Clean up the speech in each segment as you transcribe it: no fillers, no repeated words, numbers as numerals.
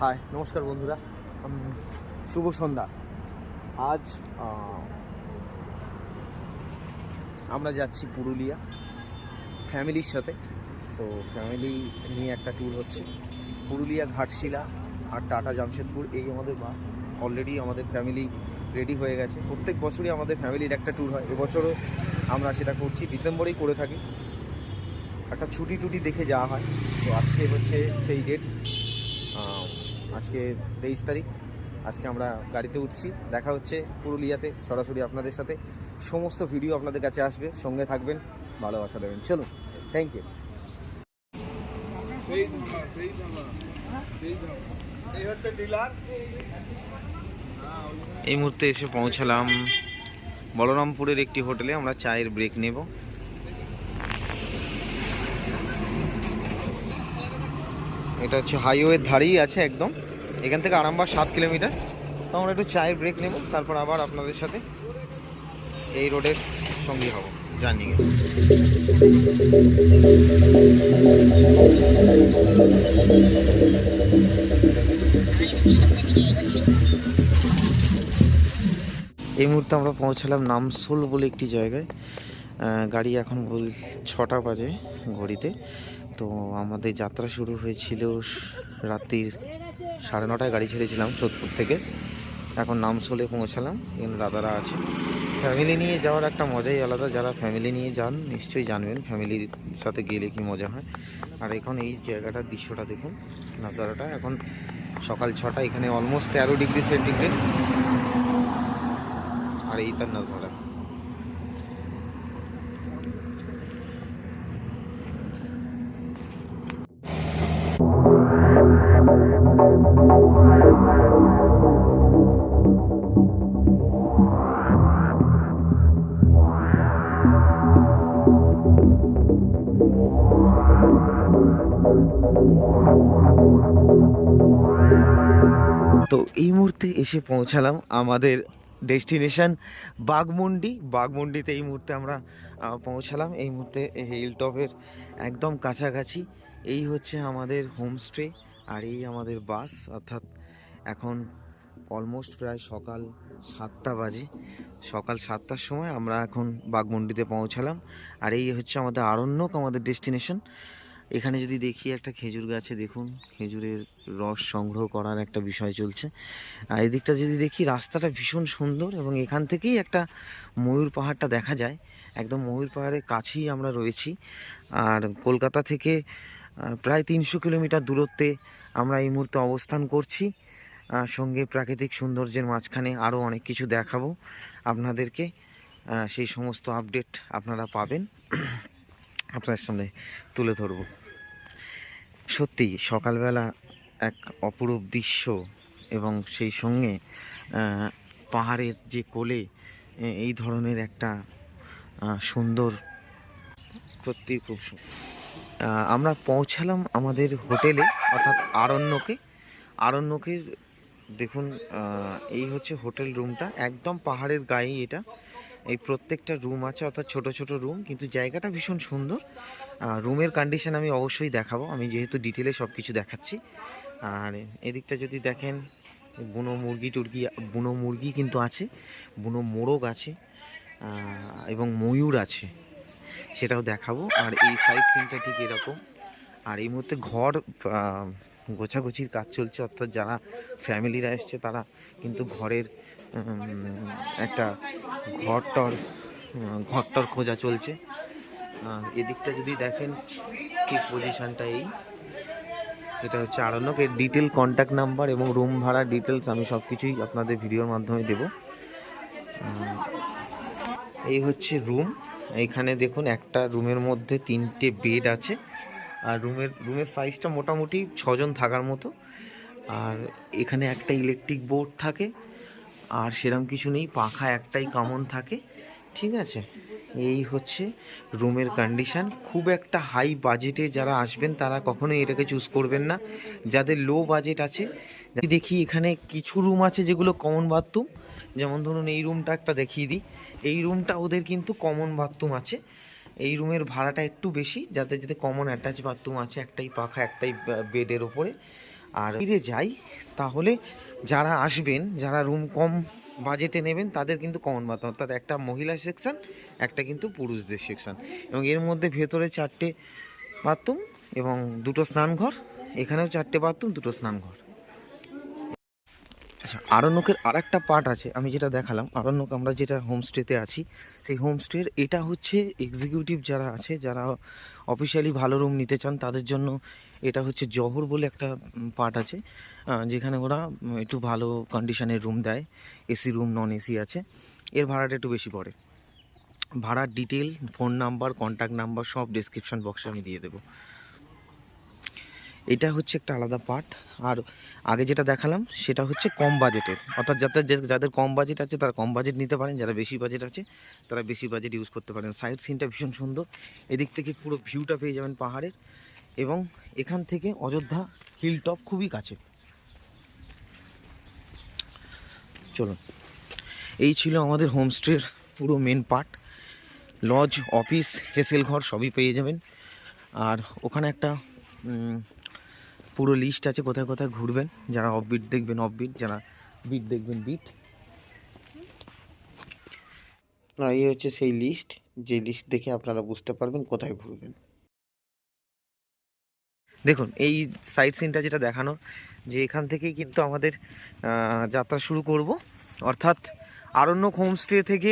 High, নমস্কার বন্ধুরা। শুভ সন্ধ্যা। আজ আমরা যাচ্ছি পুরুলিয়া ফ্যামিলির সাথে। সো ফ্যামিলি নিয়ে একটা ট্যুর হচ্ছে পুরুলিয়া, ঘাটশিলা আর টাটা জামশেদপুর। এই আমাদের বাস। অলরেডি আমাদের ফ্যামিলি রেডি হয়ে গেছে। প্রত্যেক বছরই আমাদের ফ্যামিলির একটা ট্যুর হয়, এবছরও আমরা সেটা করছি। ডিসেম্বরেই করে থাকি, একটা ছুটি টুটি দেখে যাওয়া হয়। তো আজকে হচ্ছে সেই ডেট। আজকে 23 তারিখ। আজকে আমরা গাড়িতে উঠছি, দেখা হচ্ছে পুরুলিয়াতে সরাসরি আপনাদের সাথে। সমস্ত ভিডিও আপনাদের কাছে আসবে, সঙ্গে থাকবেন, ভালোবাসা দেবেন। চলুন, থ্যাংক ইউ। এই মুহূর্তে এসে পৌঁছালাম বলরামপুরের একটি হোটেলে। আমরা চায়ের ব্রেক নেব। এটা হচ্ছে হাইওয়ের ধারেই আছে একদম। এখান থেকে আরামবাগ 7 কিলোমিটার। তো আমরা একটু চায়ের ব্রেক নেব, তারপর আবার আপনাদের সাথে এই রোডের সঙ্গী হব জার্নিংয়ে। এই মুহূর্তে আমরা পৌঁছালাম নামসোল বলে একটি জায়গায়। গাড়ি এখন 6টা বাজে ঘড়িতে। তো আমাদের যাত্রা শুরু হয়েছিল রাত্রির 9:30টায়। গাড়ি ছেড়েছিলাম সোদপুর থেকে। এখন নামসোলে পৌঁছালাম। এখানে দাদারা আছে। ফ্যামিলি নিয়ে যাওয়ার একটা মজাই আলাদা। যারা ফ্যামিলি নিয়ে যান নিশ্চয়ই জানবেন ফ্যামিলির সাথে গেলে কি মজা হয়। আর এখন এই জায়গাটার দৃশ্যটা দেখুন, নাজারাটা। এখন সকাল 6টা, এখানে অলমোস্ট 13 ডিগ্রি সেন্টিগ্রেড। আর এই তার নাজারা। তো এই মুহূর্তে এসে পৌঁছালাম আমাদের ডেস্টিনেশন বাঘমুন্ডি। বাঘমুন্ডিতে এই মুহূর্তে আমরা পৌঁছালাম। এই মুহূর্তে হিল টপের একদম কাছাকাছি। এই হচ্ছে আমাদের হোমস্টে আর এই আমাদের বাস। অর্থাৎ এখন অলমোস্ট প্রায় সকাল 7টা বাজে। সকাল 7টার সময় আমরা এখন বাঘমুন্ডিতে পৌঁছালাম। আর এই হচ্ছে আমাদের আরণ্যক, আমাদের ডেস্টিনেশন। এখানে যদি দেখি একটা খেজুর গাছে, দেখুন খেজুরের রস সংগ্রহ করার একটা বিষয় চলছে। আর এদিকটা যদি দেখি, রাস্তাটা ভীষণ সুন্দর এবং এখান থেকেই একটা ময়ূর পাহাড়টা দেখা যায়। একদম ময়ূর পাহাড়ের কাছেই আমরা রয়েছি। আর কলকাতা থেকে প্রায় 300 কিলোমিটার দূরত্বে আমরা এই মুহূর্তে অবস্থান করছি। সঙ্গে প্রাকৃতিক সৌন্দর্যের মাঝখানে আরও অনেক কিছু দেখাবো আপনাদেরকে। সেই সমস্ত আপডেট আপনারা পাবেন, আপনার সামনে তুলে ধরব। সত্যি সকালবেলা এক অপরূপ দৃশ্য এবং সেই সঙ্গে পাহাড়ের যে কোলে এই ধরনের একটা সুন্দর, সত্যি খুব সুন্দর। আমরা পৌঁছালাম আমাদের হোটেলে, অর্থাৎ আরণ্যকের দেখুন। এই হচ্ছে হোটেল রুমটা, একদম পাহাড়ের গায়েই এটা। এই প্রত্যেকটা রুম আছে, অর্থাৎ ছোট ছোট রুম, কিন্তু জায়গাটা ভীষণ সুন্দর। রুমের কন্ডিশন আমি অবশ্যই দেখাবো, আমি যেহেতু ডিটেলে সব কিছু দেখাচ্ছি। আর এদিকটা যদি দেখেন, বুনো মুরগি কিন্তু আছে, বুনো মোরগ আছে, এবং ময়ূর আছে, সেটাও দেখাবো। আর এই সাইড সিনটা ঠিক এরকম। আর এই মুহূর্তে ঘর গোছাগুছির কাজ চলছে, অর্থাৎ যারা ফ্যামিলিরা এসছে তারা কিন্তু ঘরের একটা ঘরটর খোঁজা চলছে। এদিকটা যদি দেখেন ঠিক পজিশনটা এটা হচ্ছে আরণ্যক। এর ডিটেল কন্ট্যাক্ট নাম্বার এবং রুম ভাড়া ডিটেলস আমি সব কিছুই আপনাদের ভিডিওর মাধ্যমে দেব। এই হচ্ছে রুম। এইখানে দেখুন একটা রুমের মধ্যে 3টে বেড আছে। আর রুমের সাইজটা মোটামুটি 6 জন থাকার মতো। আর এখানে একটা ইলেকট্রিক বোর্ড থাকে, আর সেরকম কিছু নেই, পাখা একটাই কমন থাকে। ঠিক আছে, এই হচ্ছে রুমের কন্ডিশান। খুব একটা হাই বাজেটে যারা আসবেন তারা কখনোই এটাকে চুজ করবেন না। যাদের লো বাজেট আছে, দেখি এখানে কিছু রুম আছে যেগুলো কমন বাথরুম। যেমন ধরুন এই রুমটা একটা দেখিয়ে দিই। এই রুমটা ওদের কিন্তু কমন বাথরুম আছে। এই রুমের ভাড়াটা একটু বেশি, যাতে কমন অ্যাটাচ বাথরুম আছে, একটাই পাখা একটাই বেডের ওপরে। আর ফিরে যাই, তাহলে যারা আসবেন, যারা রুম কম বাজেটে নেবেন তাদের কিন্তু কমন বাথরুম, অর্থাৎ একটা মহিলা সেকশন, একটা কিন্তু পুরুষদের সেকশন, এবং এর মধ্যে ভেতরে 4টে বাথরুম এবং 2টো স্নানঘর, এখানেও 4টে বাথরুম 2টো স্নানঘর। আচ্ছা, আরণ্যকের আর একটা পার্ট আছে, আমি যেটা দেখালাম আরণ্যক আমরা যেটা হোমস্টেতে আছি, সেই হোমস্টের এটা হচ্ছে এক্সিকিউটিভ যারা আছে, যারা অফিসিয়ালি ভালো রুম নিতে চান তাদের জন্য এটা হচ্ছে জহর বলে একটা পার্ট আছে, যেখানে ওরা একটু ভালো কন্ডিশনের রুম দেয়, এসি রুম, নন এসি আছে। এর ভাড়াটা একটু বেশি পড়ে। ভাড়ার detail, phone number, contact number সব ডেসক্রিপশন বক্সে আমি দিয়ে দেবো। এটা হচ্ছে একটা আলাদা পার্ট। আর আগে যেটা দেখালাম সেটা হচ্ছে কম বাজেটের, অর্থাৎ যাদের কম বাজেট আছে তারা কম বাজেট নিতে পারেন, যারা বেশি বাজেট আছে তারা বেশি বাজেট ইউজ করতে পারেন। সাইড সিনটা ভীষণ সুন্দর, এদিক থেকে পুরো ভিউটা পেয়ে যাবেন পাহাড়ের, এবং এখান থেকে অযোধ্যা হিল টপ খুবই কাছে। চলুন, এই ছিল আমাদের হোমস্টের পুরো মেন পার্ট। লজ, অফিস, হেসেল ঘর সবই পেয়ে যাবেন। আর ওখানে একটা পুরো লিস্ট আছে কোথায় কোথায় ঘুরবেন, যারা অফবিট দেখবেন অফবিট, যারা বিট দেখবেন বিট। এই হচ্ছে সেই লিস্ট, যে লিস্ট দেখে আপনারা বুঝতে পারবেন কোথায় ঘুরবেন। দেখুন এই সাইট সিনটা যেটা দেখানো, যে এখান থেকেই কিন্তু আমাদের যাত্রা শুরু করব, অর্থাৎ আরণ্যক হোমস্টে থেকে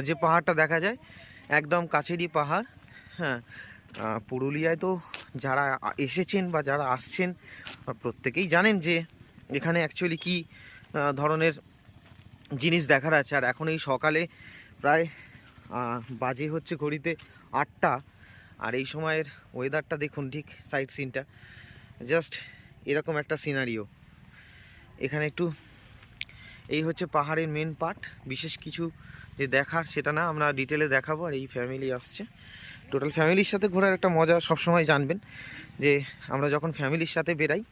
যে পাহাড়টা দেখা যায় একদম কাছেরই পাহাড়। হ্যাঁ, পুরুলিয়ায় তো যারা এসেছেন বা যারা আসছেন প্রত্যেকেই জানেন যে এখানে অ্যাকচুয়ালি কী ধরনের জিনিস দেখার আছে। আর এখন এই সকালে প্রায় বাজে হচ্ছে ঘড়িতে 8টা, আর এই সময়ের ওয়েদারটা দেখুন, ঠিক সাইড সিনটা জাস্ট এরকম একটা সিনারিও। এখানে একটু এই হচ্ছে পাহাড়ের মেন পার্ট, বিশেষ কিছু যে দেখার সেটা না, আমরা ডিটেলে দেখাবো। আর এই ফ্যামিলি আসছে, টোটাল ফ্যামিলির সাথে ঘোরার একটা মজা সবসময় জানবেন, যে আমরা যখন ফ্যামিলির সাথে বেরাই,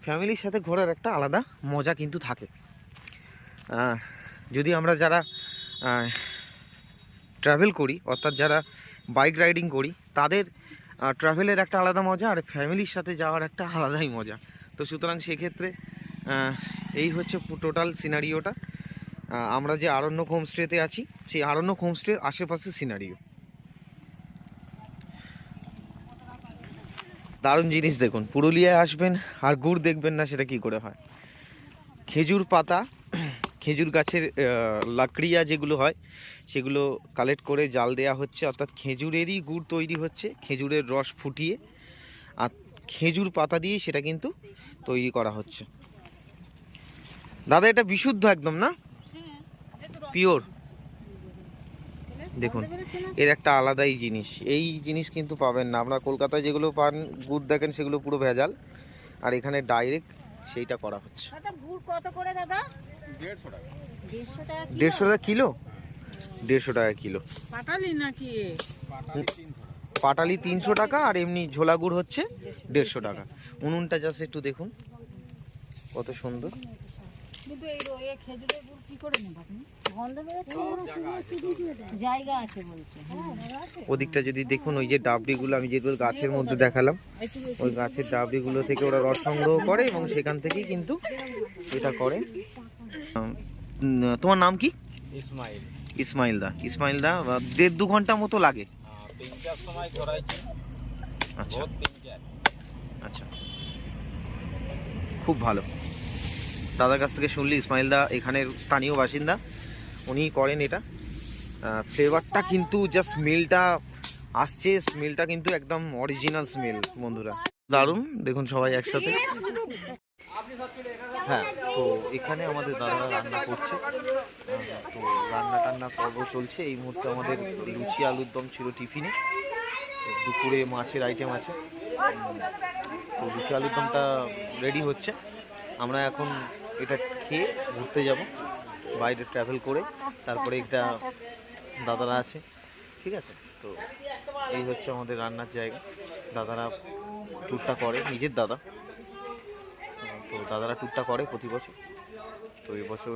ফ্যামিলির সাথে ঘোরার একটা আলাদা মজা কিন্তু থাকে। যদি আমরা যারা ট্রাভেল করি, অর্থাৎ যারা বাইক রাইডিং করি, তাদের ট্রাভেলের একটা আলাদা মজা, আর ফ্যামিলির সাথে যাওয়ার একটা আলাদাই মজা। তো সুতরাং সেক্ষেত্রে এই হচ্ছে টোটাল সিনারিওটা। আমরা যে আরণ্যক হোমস্টেতে আছি, সেই আরণ্যক হোমস্টের আশেপাশে সিনারিও। দারুণ জিনিস দেখুন, পুরুলিয়ায় আসবেন আর গুড় দেখবেন না, সেটা কি করে হয়। খেজুর পাতা, খেজুর গাছের লাকড়িয়া যেগুলো হয় সেগুলো কালেক্ট করে জাল দেয়া হচ্ছে, অর্থাৎ খেজুরেরই গুড় তৈরি হচ্ছে, খেজুরের রস ফুটিয়ে, আর খেজুর পাতা দিয়ে সেটা কিন্তু তৈরি করা হচ্ছে। দাদা এটা বিশুদ্ধ একদম না, পিওর। দেখুন এর একটা আলাদাই জিনিস, এই জিনিস কিন্তু পাবেন না আপনারা কলকাতায় যেগুলো পান গুড় দেখেন সেগুলো পুরো ভেজাল, আর এখানে ডাইরেক্ট সেইটা করা হচ্ছে। গুড় কত করে দাদা? 150 টাকা কিলো। 150 টাকা কিলো। পাটালি নাকি? পাটালি 300 টাকা, আর এমনি ঝোলা গুড় হচ্ছে 150 টাকা। উনুনটা জাস্ট একটু দেখুন কত সুন্দর। কিন্তু এই খেজুরের গুড় কি করে নেব আপনি? গন্ধ বেরোচ্ছে, জায়গা আছে বলছে। ওদিকটা যদি দেখুন, ওই যে ডাবড়িগুলো আমি যেগুলো গাছের মধ্যে দেখালাম, ওই গাছের ডাবড়িগুলো থেকে ওরা রস সংগ্রহ করে এবং সেখান থেকেই কিন্তু এটা করে। তোমার নাম কি? ইসমাইল। ইসমাইল দা। ইসমাইল দা 1.5-2 ঘন্টা মতো লাগে। 3টার সময় ধরাইছি। আচ্ছা আচ্ছা, খুব ভালো। দাদার কাছ থেকে শুনলি, ইসমাইল দা এখানের স্থানীয় বাসিন্দা, উনি করেন এটা। ফ্লেভারটা কিন্তু জাস্ট স্মেলটা আসছে, স্মেলটা কিন্তু একদম অরিজিনাল স্মেল বন্ধুরা, দারুণ। দেখুন সবাই একসাথে। হ্যাঁ, তো এখানে আমাদের দাদারা রান্না করছে, তো রান্না টান্না পর্ব চলছে। এই মুহূর্তে আমাদের লুচি আলুর দম ছিল টিফিনে, দুপুরে মাছের আইটেম আছে, তো লুচি আলুর দমটা রেডি হচ্ছে। আমরা এখন এটা খেয়ে ঘুরতে যাব, বাইরে ট্রাভেল করে, তারপরে একটা দাদারা আছে, ঠিক আছে। তো এই হচ্ছে আমাদের রান্নার জায়গা। দাদারা ট্যুরটা করে, নিজের দাদা, তো দাদারা ট্যুরটা করে প্রতি বছর, তো এবছর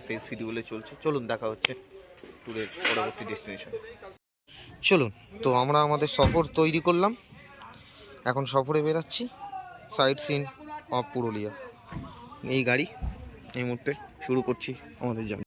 সেই শিডিউলে চলছে। চলুন দেখা হচ্ছে ট্যুরের পরবর্তী ডেস্টিনেশন। চলুন, তো আমরা আমাদের সফর তৈরি করলাম, এখন সফরে বেরাচ্ছি, সাইট সিন অফ পুরুলিয়া। এই গাড়ি এই মুহূর্তে শুরু করছি আমাদের জার্নি।